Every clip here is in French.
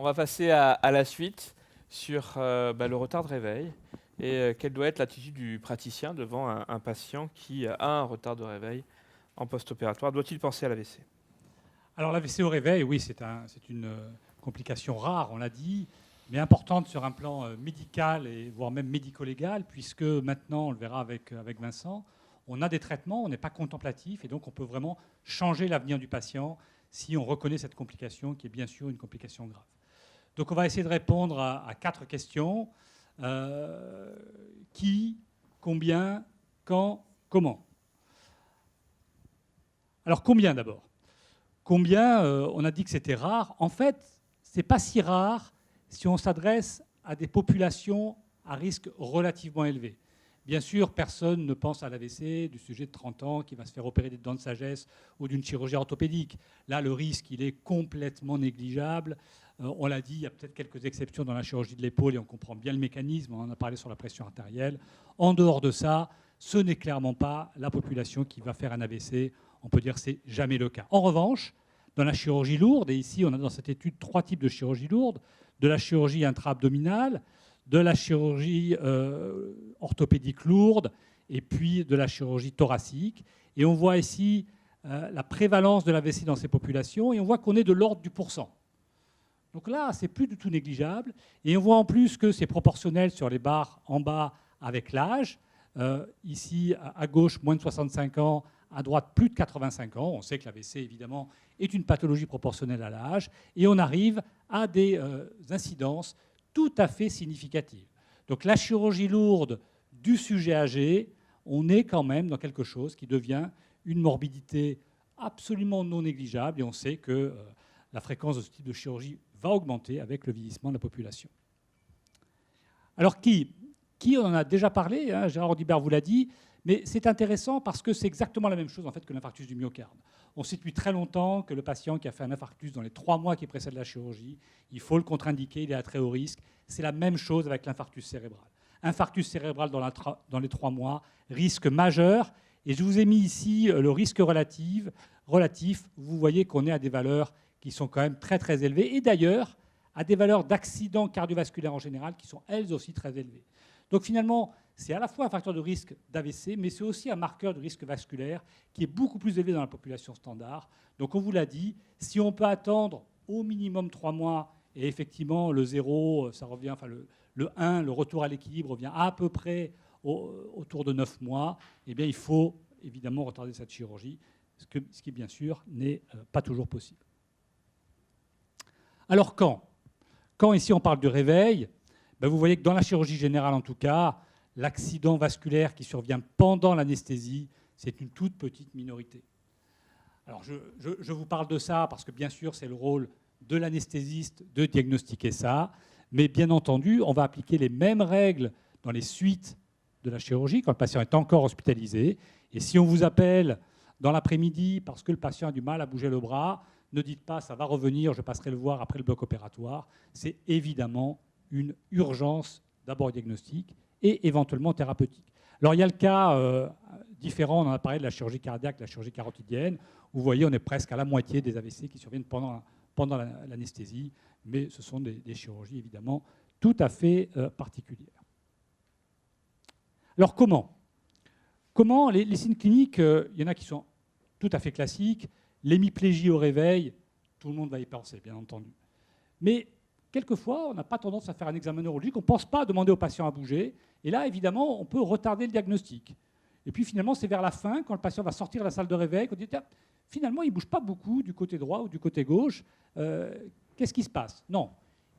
On va passer à la suite sur le retard de réveil et quelle doit être l'attitude du praticien devant un patient qui a un retard de réveil en post-opératoire. Doit-il penser à l'AVC? Alors l'AVC au réveil, oui, c'est une complication rare, on l'a dit, mais importante sur un plan médical et voire même médico-légal, puisque maintenant, on le verra avec Vincent, on a des traitements, on n'est pas contemplatif, et donc on peut vraiment changer l'avenir du patient si on reconnaît cette complication, qui est bien sûr une complication grave. Donc on va essayer de répondre à 4 questions. Qui, combien, quand, comment? Alors combien d'abord? Combien, on a dit que c'était rare. En fait, ce n'est pas si rare si on s'adresse à des populations à risque relativement élevé. Bien sûr, personne ne pense à l'AVC du sujet de 30 ans qui va se faire opérer des dents de sagesse ou d'une chirurgie orthopédique. Là, le risque, il est complètement négligeable. On l'a dit, il y a peut-être quelques exceptions dans la chirurgie de l'épaule et on comprend bien le mécanisme. On en a parlé sur la pression artérielle. En dehors de ça, ce n'est clairement pas la population qui va faire un AVC. On peut dire que ce n'est jamais le cas. En revanche, dans la chirurgie lourde, et ici on a dans cette étude 3 types de chirurgie lourde, de la chirurgie intra-abdominale, de la chirurgie orthopédique lourde, et puis de la chirurgie thoracique. Et on voit ici la prévalence de l'AVC dans ces populations, et on voit qu'on est de l'ordre du %. Donc là, c'est plus du tout négligeable. Et on voit en plus que c'est proportionnel sur les barres en bas avec l'âge. Ici, à gauche, moins de 65 ans, à droite, plus de 85 ans. On sait que l'AVC, évidemment, est une pathologie proportionnelle à l'âge. Et on arrive à des incidences tout à fait significatives. Donc la chirurgie lourde du sujet âgé, on est quand même dans quelque chose qui devient une morbidité absolument non négligeable. Et on sait que la fréquence de ce type de chirurgie va augmenter avec le vieillissement de la population. Alors qui on en a déjà parlé, hein, Gérard Audibert vous l'a dit, mais c'est intéressant parce que c'est exactement la même chose en fait que l'infarctus du myocarde. On sait depuis très longtemps que le patient qui a fait un infarctus dans les 3 mois qui précèdent la chirurgie, il faut le contre-indiquer, il est à très haut risque. C'est la même chose avec l'infarctus cérébral. Infarctus cérébral dans les 3 mois, risque majeur. Et je vous ai mis ici le risque relatif. Vous voyez qu'on est à des valeurs qui sont quand même très très élevées. Et d'ailleurs, à des valeurs d'accidents cardiovasculaires en général qui sont elles aussi très élevées. Donc finalement, c'est à la fois un facteur de risque d'AVC, mais c'est aussi un marqueur de risque vasculaire qui est beaucoup plus élevé dans la population standard. Donc on vous l'a dit, si on peut attendre au minimum 3 mois, et effectivement le 0, ça revient, enfin le 1, le retour à l'équilibre revient à peu près autour de 9 mois, eh bien il faut évidemment retarder cette chirurgie, ce qui bien sûr n'est pas toujours possible. Alors quand ici on parle du réveil, ben vous voyez que dans la chirurgie générale en tout cas, l'accident vasculaire qui survient pendant l'anesthésie, c'est une toute petite minorité. Alors je vous parle de ça parce que bien sûr c'est le rôle de l'anesthésiste de diagnostiquer ça, mais bien entendu on va appliquer les mêmes règles dans les suites de la chirurgie quand le patient est encore hospitalisé. Et si on vous appelle dans l'après-midi parce que le patient a du mal à bouger le bras, ne dites pas ça va revenir, je passerai le voir après le bloc opératoire. C'est évidemment une urgence d'abord diagnostique et éventuellement thérapeutique. Alors il y a le cas différent, on en a parlé de la chirurgie cardiaque, de la chirurgie carotidienne, où vous voyez on est presque à la moitié des AVC qui surviennent pendant l'anesthésie, mais ce sont des chirurgies évidemment tout à fait particulières. Alors comment les signes cliniques, il y en a qui sont tout à fait classiques, l'hémiplégie au réveil, tout le monde va y penser bien entendu. Mais quelquefois, on n'a pas tendance à faire un examen neurologique, on ne pense pas à demander au patient à bouger. Et là, évidemment, on peut retarder le diagnostic. Et puis finalement, c'est vers la fin, quand le patient va sortir de la salle de réveil, qu'on dit, tiens, finalement, il ne bouge pas beaucoup du côté droit ou du côté gauche. Qu'est-ce qui se passe? Non,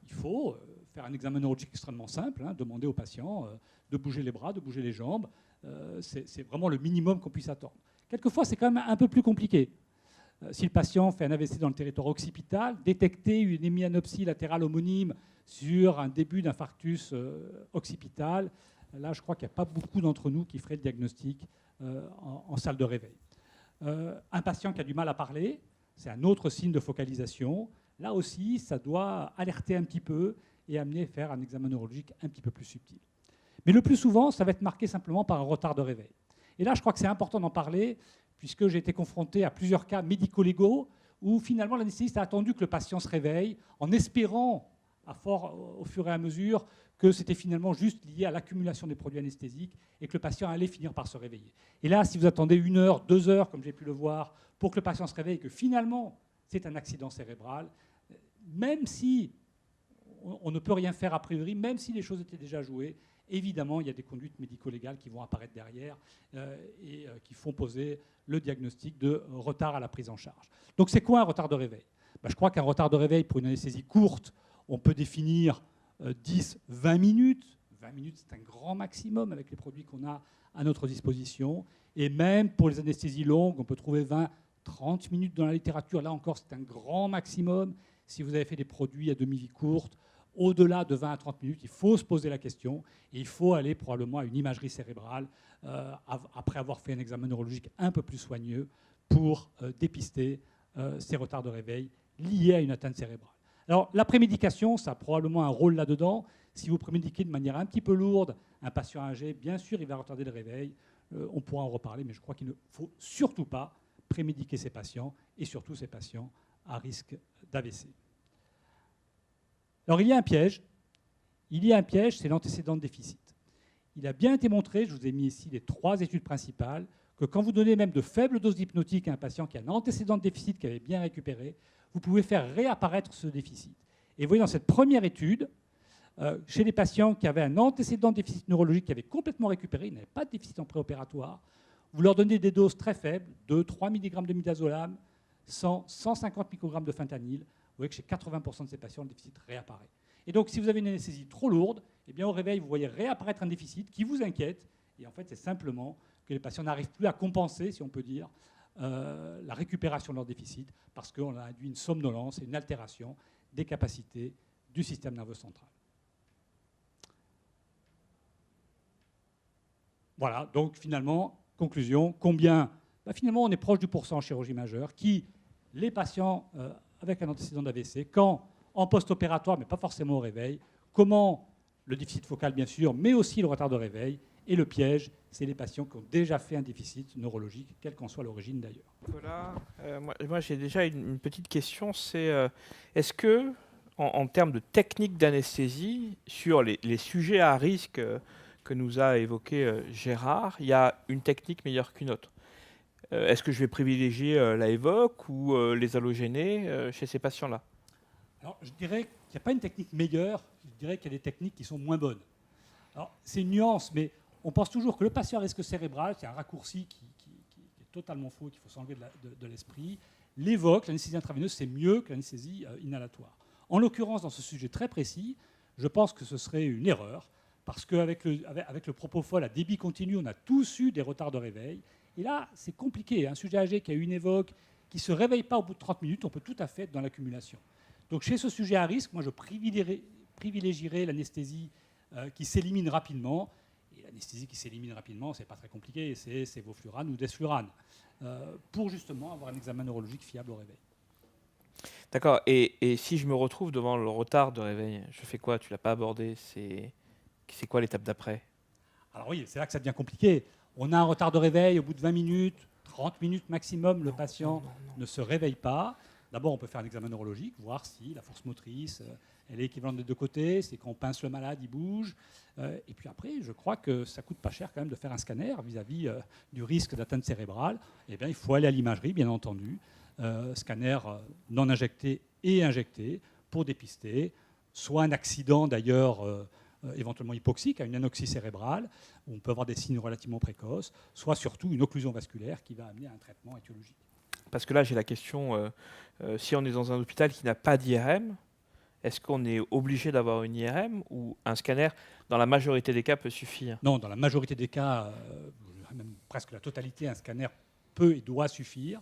il faut faire un examen neurologique extrêmement simple, hein, demander au patient de bouger les bras, de bouger les jambes. C'est vraiment le minimum qu'on puisse attendre. Quelquefois, c'est quand même un peu plus compliqué. Si le patient fait un AVC dans le territoire occipital, détecter une hémianopsie latérale homonyme sur un début d'infarctus occipital, là, je crois qu'il n'y a pas beaucoup d'entre nous qui feraient le diagnostic en salle de réveil. Un patient qui a du mal à parler, c'est un autre signe de focalisation. Là aussi, ça doit alerter un petit peu et amener à faire un examen neurologique un petit peu plus subtil. Mais le plus souvent, ça va être marqué simplement par un retard de réveil. Et là, je crois que c'est important d'en parler, puisque j'ai été confronté à plusieurs cas médico-légaux où finalement l'anesthésiste a attendu que le patient se réveille en espérant au fur et à mesure que c'était finalement juste lié à l'accumulation des produits anesthésiques et que le patient allait finir par se réveiller. Et là, si vous attendez 1 heure, 2 heures, comme j'ai pu le voir, pour que le patient se réveille et que finalement c'est un accident cérébral, même si on ne peut rien faire a priori, même si les choses étaient déjà jouées, évidemment, il y a des conduites médico-légales qui vont apparaître derrière et qui font poser le diagnostic de retard à la prise en charge. Donc c'est quoi un retard de réveil ? Je crois qu'un retard de réveil pour une anesthésie courte, on peut définir 10-20 minutes. 20 minutes, c'est un grand maximum avec les produits qu'on a à notre disposition. Et même pour les anesthésies longues, on peut trouver 20-30 minutes dans la littérature. Là encore, c'est un grand maximum. Si vous avez fait des produits à demi-vie courte, au-delà de 20 à 30 minutes, il faut se poser la question et il faut aller probablement à une imagerie cérébrale après avoir fait un examen neurologique un peu plus soigneux pour dépister ces retards de réveil liés à une atteinte cérébrale. Alors, la prémédication, ça a probablement un rôle là-dedans. Si vous prémédiquez de manière un petit peu lourde un patient âgé, bien sûr, il va retarder le réveil. On pourra en reparler, mais je crois qu'il ne faut surtout pas prémédiquer ces patients, et surtout ces patients à risque d'AVC. Alors, il y a un piège. Il y a un piège, c'est l'antécédent de déficit. Il a bien été montré, je vous ai mis ici les 3 études principales, que quand vous donnez même de faibles doses d'hypnotique à un patient qui a un antécédent de déficit qui avait bien récupéré, vous pouvez faire réapparaître ce déficit. Et vous voyez dans cette première étude, chez les patients qui avaient un antécédent de déficit neurologique qui avait complètement récupéré, ils n'avaient pas de déficit en préopératoire, vous leur donnez des doses très faibles, 2-3 mg de midazolam, 150 microgrammes de fentanyl. Vous voyez que chez 80% de ces patients, le déficit réapparaît. Et donc, si vous avez une anesthésie trop lourde, eh bien, au réveil, vous voyez réapparaître un déficit qui vous inquiète. Et en fait, c'est simplement que les patients n'arrivent plus à compenser, si on peut dire, la récupération de leur déficit parce qu'on a induit une somnolence et une altération des capacités du système nerveux central. Voilà, donc finalement, conclusion, combien finalement, on est proche du pourcent en chirurgie majeure qui, les patients avec un antécédent d'AVC, quand en post-opératoire, mais pas forcément au réveil, comment le déficit focal, bien sûr, mais aussi le retard de réveil. Et le piège, c'est les patients qui ont déjà fait un déficit neurologique, quelle qu'en soit l'origine d'ailleurs. Nicolas, moi j'ai déjà une petite question, c'est est-ce que, en termes de technique d'anesthésie, sur les sujets à risque que nous a évoqué Gérard, il y a une technique meilleure qu'une autre? Est-ce que je vais privilégier la Evoque ou les halogénés chez ces patients-là? Alors, je dirais qu'il n'y a pas une technique meilleure, je dirais qu'il y a des techniques qui sont moins bonnes. Alors, c'est une nuance, mais on pense toujours que le patient à risque cérébral, c'est un raccourci qui est totalement faux, qu'il faut s'enlever de l'esprit. L'Evoque, l'anesthésie intraveineuse, c'est mieux que l'anesthésie inhalatoire. En l'occurrence, dans ce sujet très précis, je pense que ce serait une erreur, parce qu'avec le propofol à débit continu, on a tous eu des retards de réveil. Et là, c'est compliqué. Un sujet âgé qui a une Evoque, qui ne se réveille pas au bout de 30 minutes, on peut tout à fait être dans l'accumulation. Donc chez ce sujet à risque, moi je privilégierais l'anesthésie qui s'élimine rapidement. Et l'anesthésie qui s'élimine rapidement, ce n'est pas très compliqué, c'est sévoflurane ou desflurane, pour justement avoir un examen neurologique fiable au réveil. D'accord. Et si je me retrouve devant le retard de réveil, je fais quoi? Tu ne l'as pas abordé. C'est quoi l'étape d'après? Alors oui, c'est là que ça devient compliqué. On a un retard de réveil au bout de 20 minutes, 30 minutes maximum, le patient ne se réveille pas. D'abord, on peut faire un examen neurologique, voir si la force motrice elle est équivalente des deux côtés, c'est quand on pince le malade, il bouge. Et puis après, je crois que ça ne coûte pas cher quand même de faire un scanner vis-à-vis du risque d'atteinte cérébrale. Eh bien, il faut aller à l'imagerie, bien entendu, scanner non injecté et injecté pour dépister, soit un accident d'ailleurs éventuellement hypoxique, à une anoxie cérébrale, où on peut avoir des signes relativement précoces, soit surtout une occlusion vasculaire qui va amener à un traitement étiologique. Parce que là, j'ai la question, si on est dans un hôpital qui n'a pas d'IRM, est-ce qu'on est obligé d'avoir une IRM ou un scanner, dans la majorité des cas, peut suffire? Non, dans la majorité des cas, même presque la totalité, un scanner peut et doit suffire.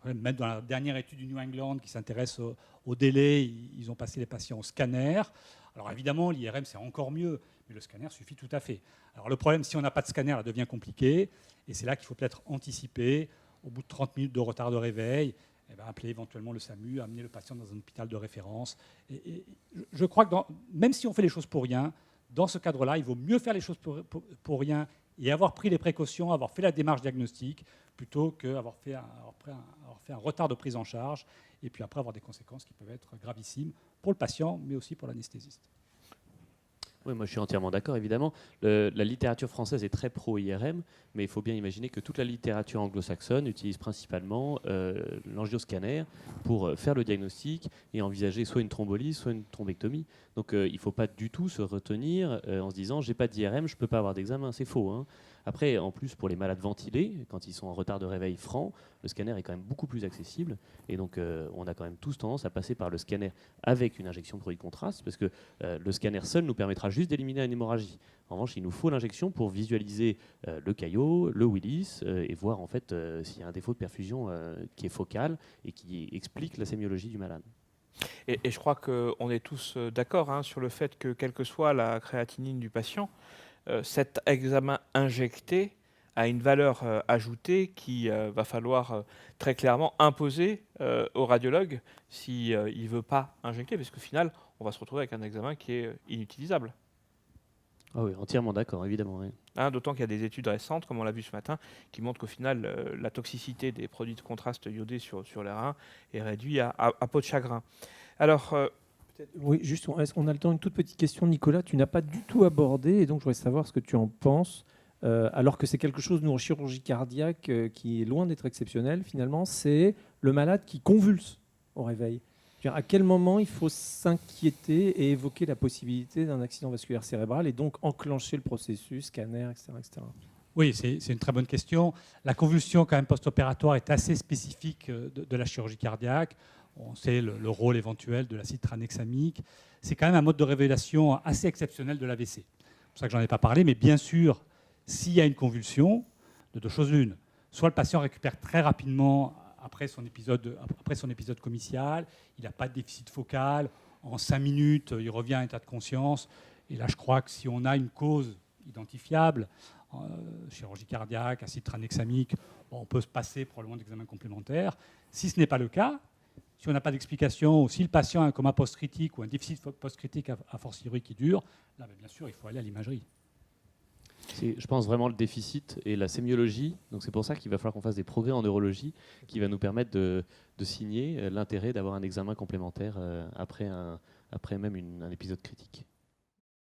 Même dans la dernière étude du New England qui s'intéresse au délai, ils ont passé les patients au scanner. Alors évidemment, l'IRM, c'est encore mieux, mais le scanner suffit tout à fait. Alors le problème, si on n'a pas de scanner, ça devient compliqué, et c'est là qu'il faut peut-être anticiper. Au bout de 30 minutes de retard de réveil, appeler éventuellement le SAMU, amener le patient dans un hôpital de référence. Et je crois que même si on fait les choses pour rien, dans ce cadre-là, il vaut mieux faire les choses pour rien et avoir pris les précautions, avoir fait la démarche diagnostique, plutôt qu'avoir fait un retard de prise en charge, et puis après avoir des conséquences qui peuvent être gravissimes pour le patient, mais aussi pour l'anesthésiste. Oui, moi je suis entièrement d'accord, évidemment. La littérature française est très pro-IRM, mais il faut bien imaginer que toute la littérature anglo-saxonne utilise principalement l'angioscanner pour faire le diagnostic et envisager soit une thrombolyse, soit une thrombectomie. Donc il ne faut pas du tout se retenir en se disant j'ai pas d'IRM, je ne peux pas avoir d'examen. C'est faux, hein. Après, en plus, pour les malades ventilés, quand ils sont en retard de réveil franc, le scanner est quand même beaucoup plus accessible. Et donc, on a quand même tous tendance à passer par le scanner avec une injection de produit de contraste, parce que le scanner seul nous permettra juste d'éliminer une hémorragie. En revanche, il nous faut l'injection pour visualiser le caillot, le Willis, et voir en fait s'il y a un défaut de perfusion qui est focal et qui explique la sémiologie du malade. Et je crois qu'on est tous d'accord, hein, sur le fait que, quelle que soit la créatinine du patient, cet examen injecté a une valeur ajoutée qui va falloir très clairement imposer au radiologue s'il ne veut pas injecter, parce qu'au final, on va se retrouver avec un examen qui est inutilisable. Ah oui, entièrement d'accord, évidemment. Oui. Hein, d'autant qu'il y a des études récentes, comme on l'a vu ce matin, qui montrent qu'au final, la toxicité des produits de contraste iodés sur les reins est réduite à peau de chagrin. Alors, oui, juste, on a le temps, une toute petite question. Nicolas, tu n'as pas du tout abordé, et donc je voudrais savoir ce que tu en penses, alors que c'est quelque chose, nous, en chirurgie cardiaque, qui est loin d'être exceptionnel, finalement, c'est le malade qui convulse au réveil. À quel moment il faut s'inquiéter et évoquer la possibilité d'un accident vasculaire cérébral et donc enclencher le processus, scanner, etc. etc. Oui, c'est une très bonne question. La convulsion quand même post-opératoire est assez spécifique de la chirurgie cardiaque. On sait le rôle éventuel de l'acide tranexamique. C'est quand même un mode de révélation assez exceptionnel de l'AVC. C'est pour ça que j'en ai pas parlé, mais bien sûr, s'il y a une convulsion, de deux choses l'une. Soit le patient récupère très rapidement après son épisode comicial, il n'a pas de déficit focal, en 5 minutes, il revient à un état de conscience. Et là, je crois que si on a une cause identifiable, chirurgie cardiaque, acide tranexamique, on peut se passer probablement d'examen complémentaire. Si ce n'est pas le cas, si on n'a pas d'explication, ou si le patient a un coma post-critique ou un déficit post-critique à fortiori qui dure, là, bien sûr, il faut aller à l'imagerie. C'est, je pense, vraiment le déficit et la sémiologie. Donc c'est pour ça qu'il va falloir qu'on fasse des progrès en neurologie qui va nous permettre de signer l'intérêt d'avoir un examen complémentaire après même un épisode critique.